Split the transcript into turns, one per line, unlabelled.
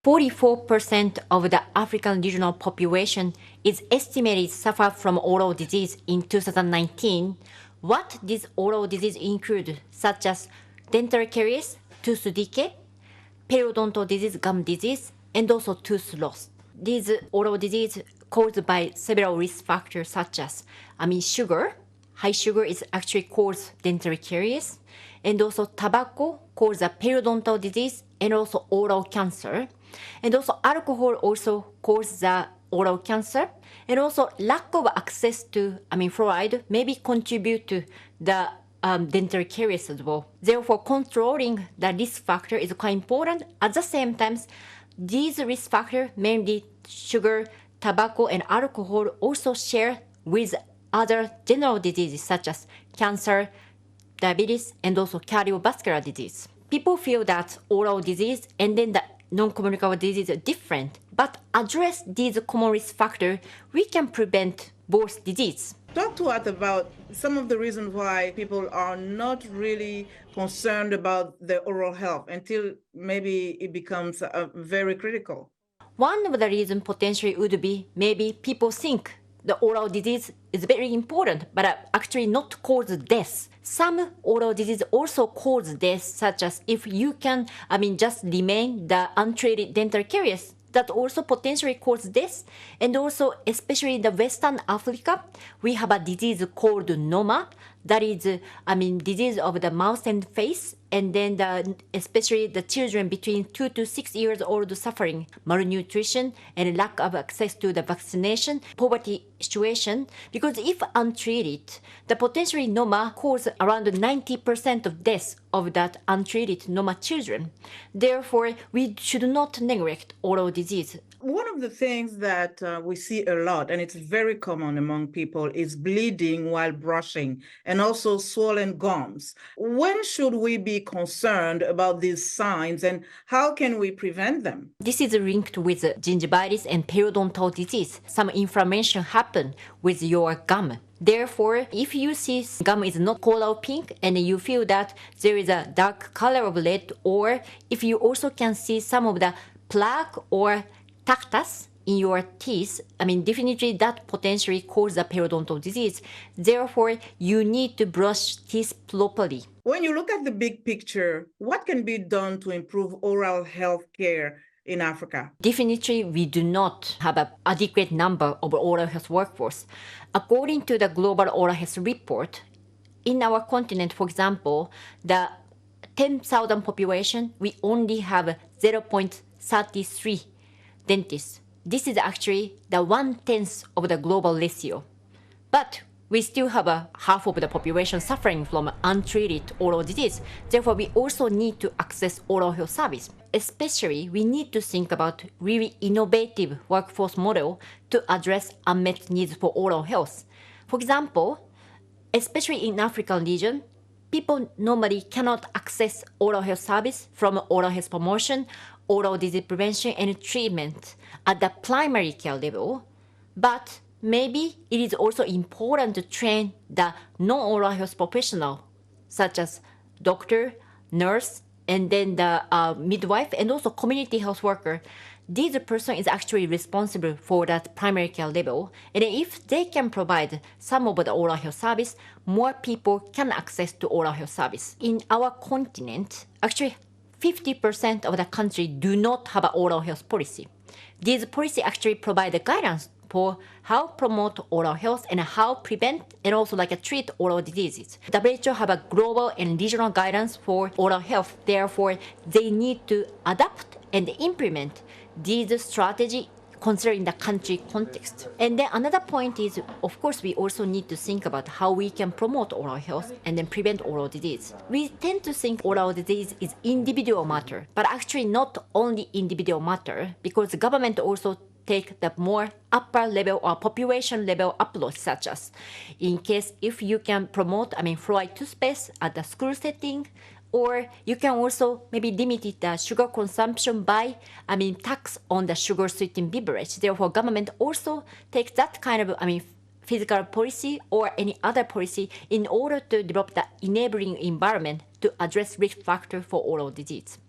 44% of the African regional population is estimated to suffer from oral disease in 2019. What these oral disease include, such as dental caries, tooth decay, periodontal disease, gum disease, and also tooth loss. These oral disease caused by several risk factors such as, sugar. High sugar is actually cause dental caries, and also tobacco causes a periodontal disease and also oral cancer. And also alcohol also causes the oral cancer, and also lack of access to fluoride maybe contribute to the dental caries as well. Therefore, controlling the risk factor is quite important. At the same time, these risk factors, mainly sugar, tobacco, and alcohol, also share with other general diseases such as cancer, diabetes, and also cardiovascular disease. People feel that oral disease and then the non-communicable disease are different, but address these common risk factors, we can prevent both disease.
Talk to us about some of the reasons why people are not really concerned about their oral health until maybe it becomes very critical.
One of the reasons potentially would be maybe people think the oral disease is very important, but actually not cause death. Some oral disease also cause death, such as if you can, just remain the untreated dental caries, that also potentially cause death. And also, especially in the Western Africa, we have a disease called NOMA, that is, disease of the mouth and face, and then especially the children between 2 to 6 years old suffering malnutrition and lack of access to the vaccination, poverty situation. Because if untreated, the potentially NOMA cause around 90% of deaths of that untreated NOMA children. Therefore, we should not neglect oral disease.
One of the things that we see a lot, and it's very common among people, is bleeding while brushing and also swollen gums. When should we be concerned about these signs and how can we prevent them?
This is linked with gingivitis and periodontal disease. Some inflammation happen with your gum. Therefore, if you see gum is not coral pink and you feel that there is a dark color of red, or if you also can see some of the plaque or tactus in your teeth, definitely that potentially causes a periodontal disease. Therefore, you need to brush teeth properly.
When you look at the big picture, what can be done to improve oral health care in Africa?
Definitely, we do not have an adequate number of oral health workforce. According to the Global Oral Health Report, in our continent, for example, the 10,000 population, we only have 0.33 dentists. This is actually the 1/10 of the global ratio. But we still have half of the population suffering from untreated oral disease. Therefore, we also need to access oral health service. Especially, we need to think about really innovative workforce model to address unmet needs for oral health. For example, especially in African region, people normally cannot access oral health service from oral health promotion, oral disease prevention and treatment at the primary care level. But maybe it is also important to train the non-oral health professional, such as doctor, nurse, and then the midwife, and also community health worker. This person is actually responsible for that primary care level. And if they can provide some of the oral health service, more people can access to oral health service. In our continent, actually 50% of the country do not have an oral health policy. These policies actually provide the guidance for how promote oral health and how prevent and also treat oral diseases. WHO have a global and regional guidance for oral health. Therefore, they need to adapt and implement these strategy considering the country context. And then another point is, of course, we also need to think about how we can promote oral health and then prevent oral disease. We tend to think oral disease is individual matter, but actually not only individual matter, because the government also take the more upper level or population level approach, such as in case if you can promote fluoride toothpaste at the school setting, or you can also maybe limit the sugar consumption by tax on the sugar sweetened beverage. Therefore, government also takes that kind of physical policy or any other policy in order to develop the enabling environment to address risk factor for oral disease.